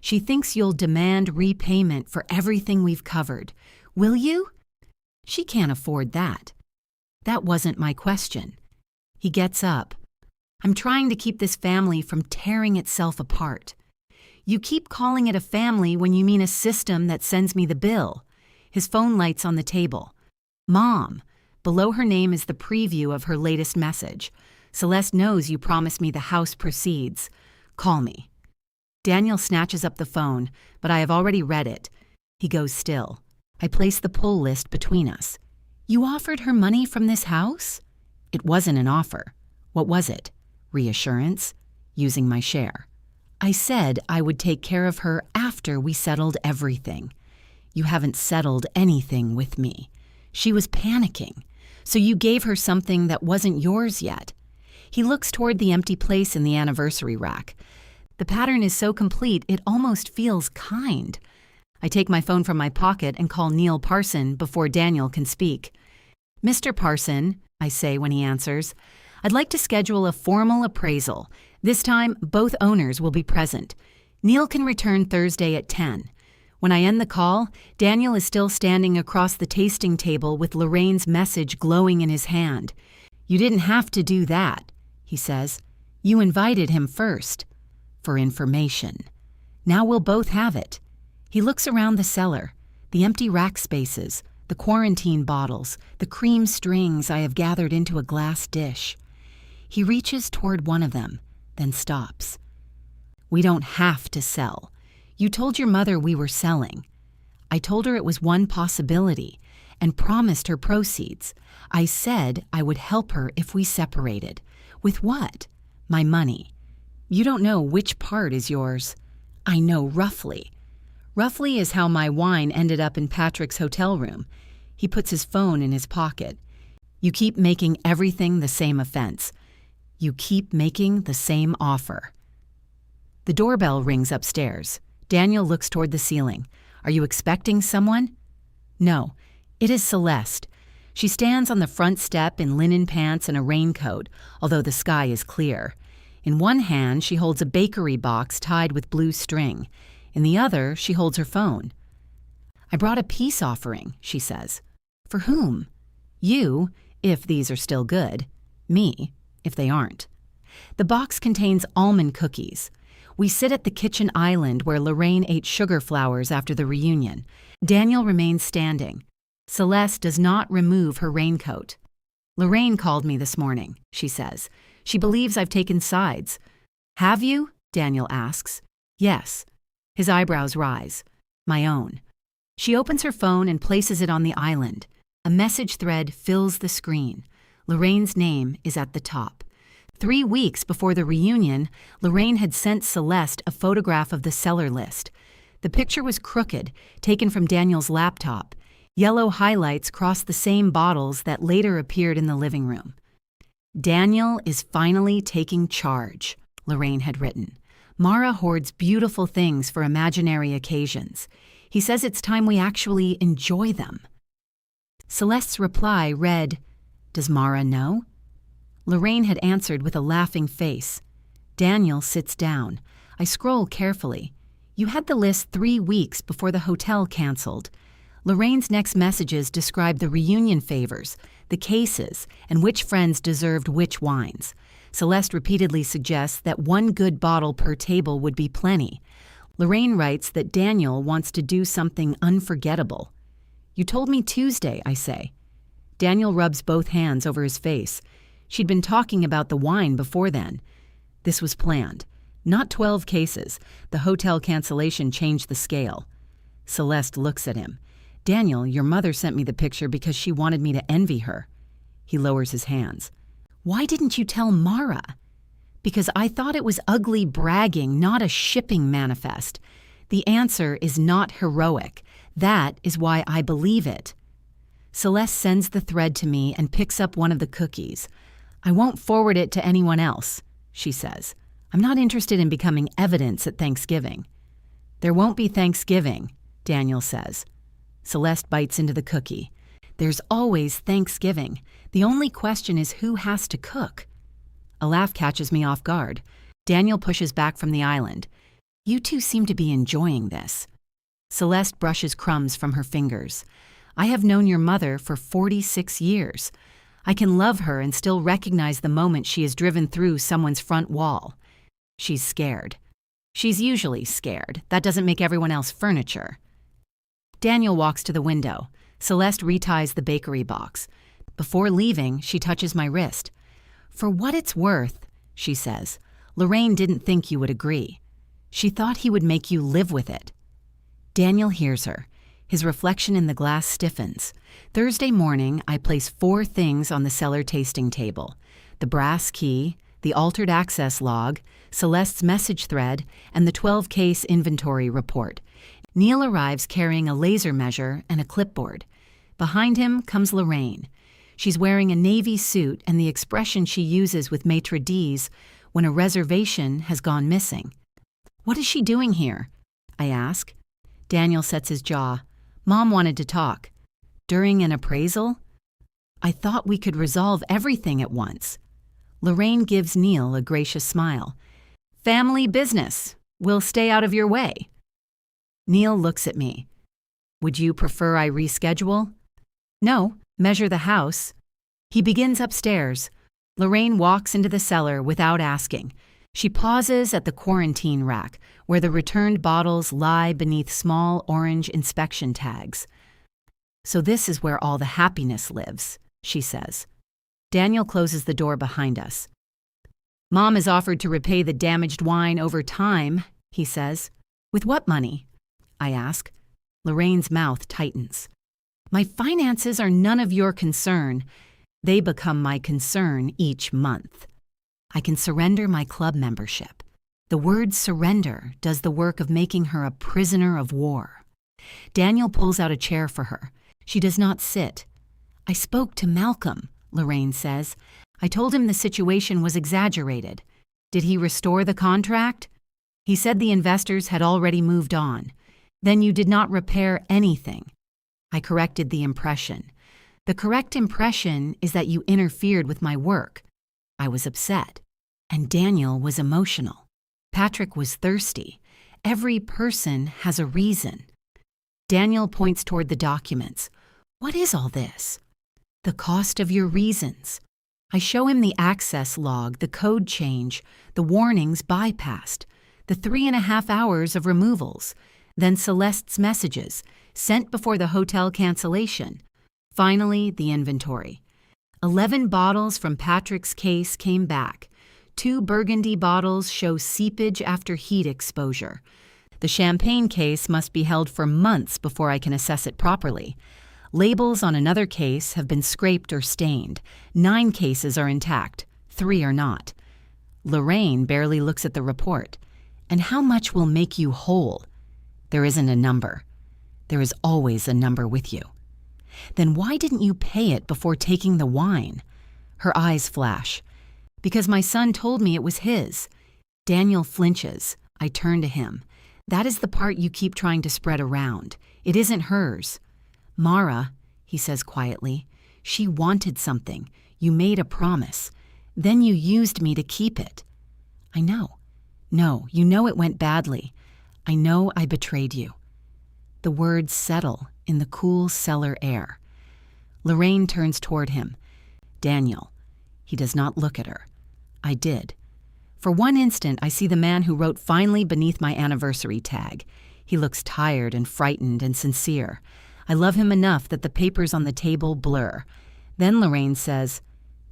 "She thinks you'll demand repayment for everything we've covered. Will you?" "She can't afford that." That wasn't my question. He gets up. "I'm trying to keep this family from tearing itself apart." "You keep calling it a family when you mean a system that sends me the bill." His phone lights on the table. "Mom." Below her name is the preview of her latest message. "Celeste knows you promised me the house proceeds. Call me." Daniel snatches up the phone, but I have already read it. He goes still. I place the pull list between us. "You offered her money from this house?" "It wasn't an offer." "What was it?" "Reassurance. Using my share." "I said I would take care of her after we settled everything." "You haven't settled anything with me." "She was panicking. So you gave her something that wasn't yours yet." He looks toward the empty place in the anniversary rack. The pattern is so complete it almost feels kind. I take my phone from my pocket and call Neil Parson before Daniel can speak. "Mr. Parson," I say when he answers, "I'd like to schedule a formal appraisal. This time, both owners will be present. Neil can return Thursday at 10. When I end the call, Daniel is still standing across the tasting table with Lorraine's message glowing in his hand. "You didn't have to do that," he says. "You invited him first." "For information. Now we'll both have it." He looks around the cellar, the empty rack spaces, the quarantine bottles, the cream strings I have gathered into a glass dish. He reaches toward one of them, then stops. "We don't have to sell. You told your mother we were selling." I told her it was one possibility and promised her proceeds. I said I would help her if we separated. With what? My money. "You don't know which part is yours." "I know roughly." Roughly is how my wine ended up in Patrick's hotel room. He puts his phone in his pocket. "You keep making everything the same offense. You keep making the same offer." The doorbell rings upstairs. Daniel looks toward the ceiling. "Are you expecting someone?" "No. It is Celeste. She stands on the front step in linen pants and a raincoat, although the sky is clear. In one hand, she holds a bakery box tied with blue string. In the other, she holds her phone. "I brought a peace offering," she says. "For whom?" "You, if these are still good. Me, if they aren't." The box contains almond cookies. We sit at the kitchen island where Lorraine ate sugar flowers after the reunion. Daniel remains standing. Celeste does not remove her raincoat. "Lorraine called me this morning," she says. "She believes I've taken sides." "Have you?" Daniel asks. "Yes." His eyebrows rise. "My own." She opens her phone and places it on the island. A message thread fills the screen. Lorraine's name is at the top. 3 weeks before the reunion, Lorraine had sent Celeste a photograph of the Cellar list. The picture was crooked, taken from Daniel's laptop. Yellow highlights crossed the same bottles that later appeared in the living room. Daniel is finally taking charge, Lorraine had written. Mara hoards beautiful things for imaginary occasions. He says it's time we actually enjoy them. Celeste's reply read, "Does Mara know?" Lorraine had answered with a laughing face. Daniel sits down. I scroll carefully. You had the list 3 weeks before the hotel canceled. Lorraine's next messages describe the reunion favors, the cases, and which friends deserved which wines. Celeste repeatedly suggests that 1 good bottle per table would be plenty. Lorraine writes that Daniel wants to do something unforgettable. "You told me Tuesday," I say. Daniel rubs both hands over his face. She'd been talking about the wine before then. This was planned. Not 12 cases. The hotel cancellation changed the scale. Celeste looks at him. "Daniel, your mother sent me the picture because she wanted me to envy her." He lowers his hands. "Why didn't you tell Mara?" "Because I thought it was ugly bragging, not a shipping manifest. The answer is not heroic. That is why I believe it." Celeste sends the thread to me and picks up one of the cookies. "I won't forward it to anyone else," she says. "I'm not interested in becoming evidence at Thanksgiving." "There won't be Thanksgiving," Daniel says. Celeste bites into the cookie. "There's always Thanksgiving. The only question is who has to cook." A laugh catches me off guard. Daniel pushes back from the island. "You two seem to be enjoying this." Celeste brushes crumbs from her fingers. "I have known your mother for 46 years. I can love her and still recognize the moment she is driven through someone's front wall. She's scared. She's usually scared. That doesn't make everyone else furniture." Daniel walks to the window. Celeste reties the bakery box. Before leaving, she touches my wrist. "For what it's worth," she says, "Lorraine didn't think you would agree. She thought he would make you live with it." Daniel hears her. His reflection in the glass stiffens. Thursday morning, I place 4 things on the Cellar tasting table: the brass key, the altered access log, Celeste's message thread, and the 12-case inventory report. Neil arrives carrying a laser measure and a clipboard. Behind him comes Lorraine. She's wearing a navy suit and the expression she uses with maitre d's when a reservation has gone missing. "What is she doing here?" I ask. Daniel sets his jaw. "Mom wanted to talk." "During an appraisal?" "I thought we could resolve everything at once." Lorraine gives Neil a gracious smile. "Family business. We'll stay out of your way." Neil looks at me. "Would you prefer I reschedule?" "No, measure the house." He begins upstairs. Lorraine walks into the cellar without asking. She pauses at the quarantine rack, where the returned bottles lie beneath small orange inspection tags. "So this is where all the happiness lives," she says. Daniel closes the door behind us. "Mom has offered to repay the damaged wine over time," he says. "With what money?" I ask. Lorraine's mouth tightens. "My finances are none of your concern. They become my concern each month. I can surrender my club membership." The word surrender does the work of making her a prisoner of war. Daniel pulls out a chair for her. She does not sit. "I spoke to Malcolm," Lorraine says. "I told him the situation was exaggerated." "Did he restore the contract?" "He said the investors had already moved on." "Then you did not repair anything." I corrected the impression. "The correct impression is that you interfered with my work." I was upset. And Daniel was emotional. Patrick was thirsty. Every person has a reason. Daniel points toward the documents. "What is all this?" "The cost of your reasons." I show him the access log, the code change, the warnings bypassed, the 3.5 hours of removals, then Celeste's messages, sent before the hotel cancellation. Finally, the inventory. 11 bottles from Patrick's case came back. 2 burgundy bottles show seepage after heat exposure. The champagne case must be held for months before I can assess it properly. Labels on another case have been scraped or stained. 9 cases are intact, 3 are not. Lorraine barely looks at the report. And how much will make you whole? There isn't a number. There is always a number with you. Then why didn't you pay it before taking the wine? Her eyes flash. Because my son told me it was his. Daniel flinches. I turn to him. That is the part you keep trying to spread around. It isn't hers. Mara, he says quietly, she wanted something. You made a promise. Then you used me to keep it. I know. No, you know it went badly. I know I betrayed you. The words settle in the cool cellar air. Lorraine turns toward him. Daniel. He does not look at her. I did. For one instant, I see the man who wrote finally beneath my anniversary tag. He looks tired and frightened and sincere. I love him enough that the papers on the table blur. Then Lorraine says,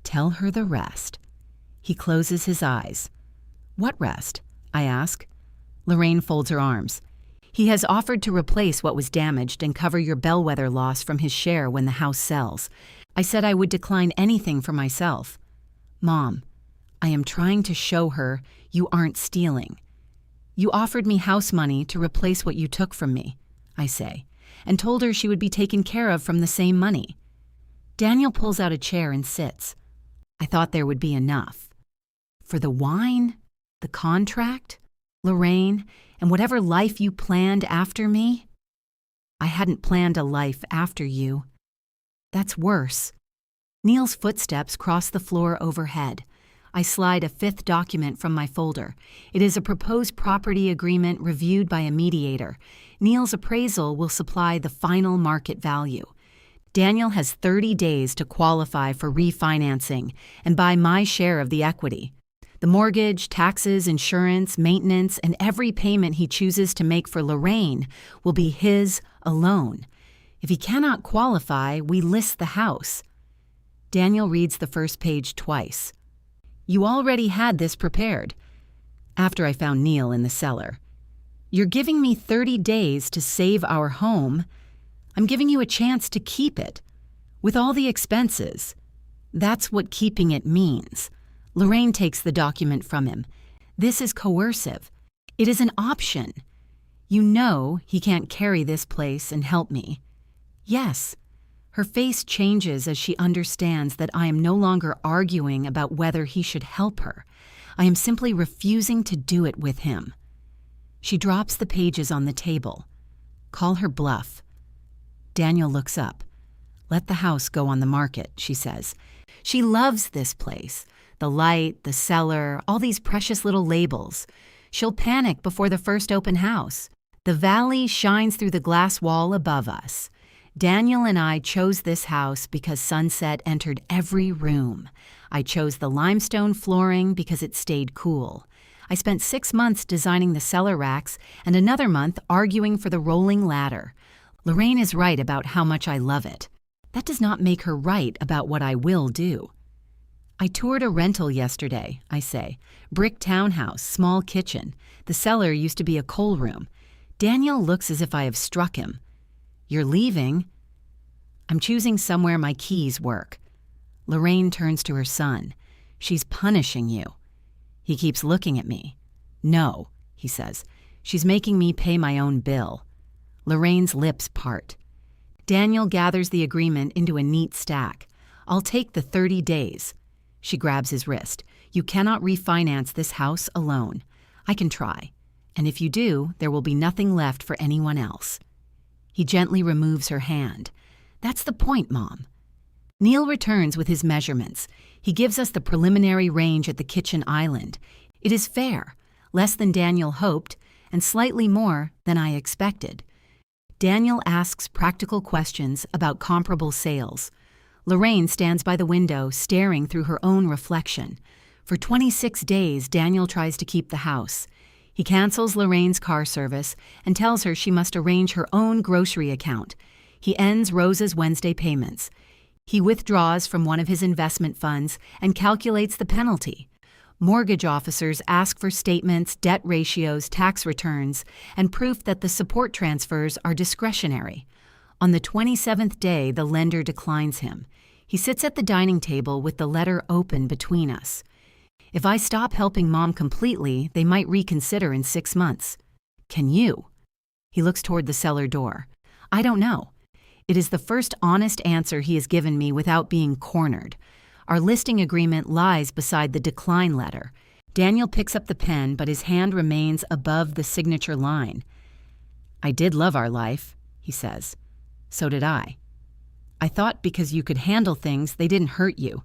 "Tell her the rest." He closes his eyes. What rest? I ask. Lorraine folds her arms. He has offered to replace what was damaged and cover your bellwether loss from his share when the house sells. I said I would decline anything for myself. Mom, I am trying to show her you aren't stealing. You offered me house money to replace what you took from me, I say, and told her she would be taken care of from the same money. Daniel pulls out a chair and sits. I thought there would be enough. For the wine, the contract, Lorraine, and whatever life you planned after me? I hadn't planned a life after you. That's worse. Neil's footsteps cross the floor overhead. I slide a 5th document from my folder. It is a proposed property agreement reviewed by a mediator. Neil's appraisal will supply the final market value. Daniel has 30 days to qualify for refinancing and buy my share of the equity. The mortgage, taxes, insurance, maintenance, and every payment he chooses to make for Lorraine will be his alone. If he cannot qualify, we list the house. Daniel reads the first page twice. You already had this prepared. After I found Neil in the cellar. You're giving me 30 days to save our home. I'm giving you a chance to keep it. With all the expenses. That's what keeping it means. Lorraine takes the document from him. This is coercive. It is an option. You know he can't carry this place and help me. Yes. Her face changes as she understands that I am no longer arguing about whether he should help her. I am simply refusing to do it with him. She drops the pages on the table. Call her bluff. Daniel looks up. Let the house go on the market, she says. She loves this place. The light, the cellar, all these precious little labels. She'll panic before the first open house. The valley shines through the glass wall above us. Daniel and I chose this house because sunset entered every room. I chose the limestone flooring because it stayed cool. I spent 6 months designing the cellar racks and another month arguing for the rolling ladder. Lorraine is right about how much I love it. That does not make her right about what I will do. I toured a rental yesterday, I say. Brick townhouse, small kitchen. The cellar used to be a coal room. Daniel looks as if I have struck him. You're leaving? I'm choosing somewhere my keys work. Lorraine turns to her son. She's punishing you. He keeps looking at me. No, he says. She's making me pay my own bill. Lorraine's lips part. Daniel gathers the agreement into a neat stack. I'll take the 30 days. She grabs his wrist. You cannot refinance this house alone. I can try. And if you do, there will be nothing left for anyone else. He gently removes her hand. That's the point, Mom. Neil returns with his measurements. He gives us the preliminary range at the kitchen island. It is fair, less than Daniel hoped, and slightly more than I expected. Daniel asks practical questions about comparable sales. Lorraine stands by the window, staring through her own reflection. For 26 days, Daniel tries to keep the house. He cancels Lorraine's car service and tells her she must arrange her own grocery account. He ends Rosa's Wednesday payments. He withdraws from one of his investment funds and calculates the penalty. Mortgage officers ask for statements, debt ratios, tax returns, and proof that the support transfers are discretionary. On the 27th day, the lender declines him. He sits at the dining table with the letter open between us. If I stop helping Mom completely, they might reconsider in 6 months. Can you? He looks toward the cellar door. I don't know. It is the first honest answer he has given me without being cornered. Our listing agreement lies beside the decline letter. Daniel picks up the pen, but his hand remains above the signature line. I did love our life, he says. So did I. I thought because you could handle things, they didn't hurt you.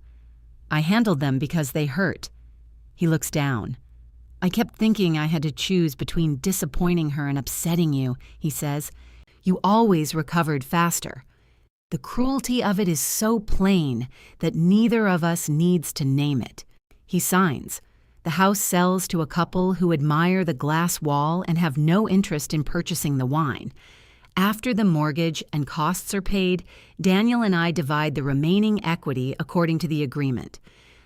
I handled them because they hurt. He looks down. I kept thinking I had to choose between disappointing her and upsetting you, he says. You always recovered faster. The cruelty of it is so plain that neither of us needs to name it. He signs. The house sells to a couple who admire the glass wall and have no interest in purchasing the wine. After the mortgage and costs are paid, Daniel and I divide the remaining equity according to the agreement.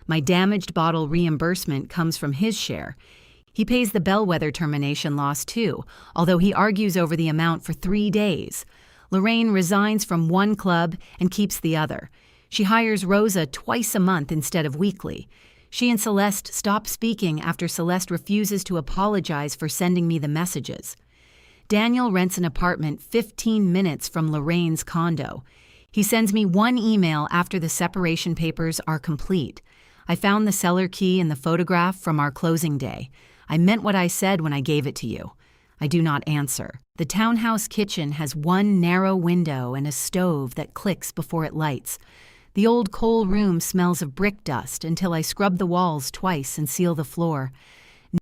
My damaged bottle reimbursement comes from his share. He pays the bellwether termination loss too, although he argues over the amount for 3 days. Lorraine resigns from one club and keeps the other. She hires Rosa twice a month instead of weekly. She and Celeste stop speaking after Celeste refuses to apologize for sending me the messages. Daniel rents an apartment 15 minutes from Lorraine's condo. He sends me one email after the separation papers are complete. I found the cellar key in the photograph from our closing day. I meant what I said when I gave it to you. I do not answer. The townhouse kitchen has one narrow window and a stove that clicks before it lights. The old coal room smells of brick dust until I scrub the walls twice and seal the floor.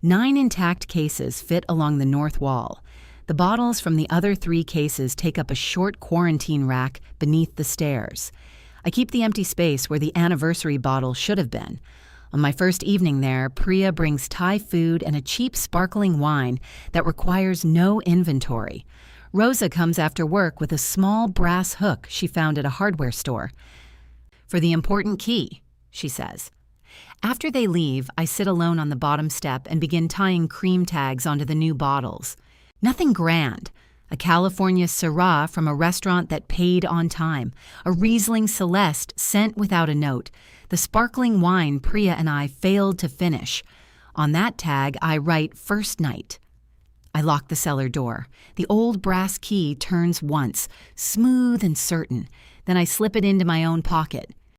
9 intact cases fit along the north wall. The bottles from the other 3 cases take up a short quarantine rack beneath the stairs. I keep the empty space where the anniversary bottle should have been. On my first evening there, Priya brings Thai food and a cheap sparkling wine that requires no inventory. Rosa comes after work with a small brass hook she found at a hardware store. For the important key, she says. After they leave, I sit alone on the bottom step and begin tying cream tags onto the new bottles. Nothing grand. A California Syrah from a restaurant that paid on time. A Riesling Celeste sent without a note. The sparkling wine Priya and I failed to finish. On that tag, I write first night. I lock the cellar door. The old brass key turns once, smooth and certain. Then I slip it into my own pocket.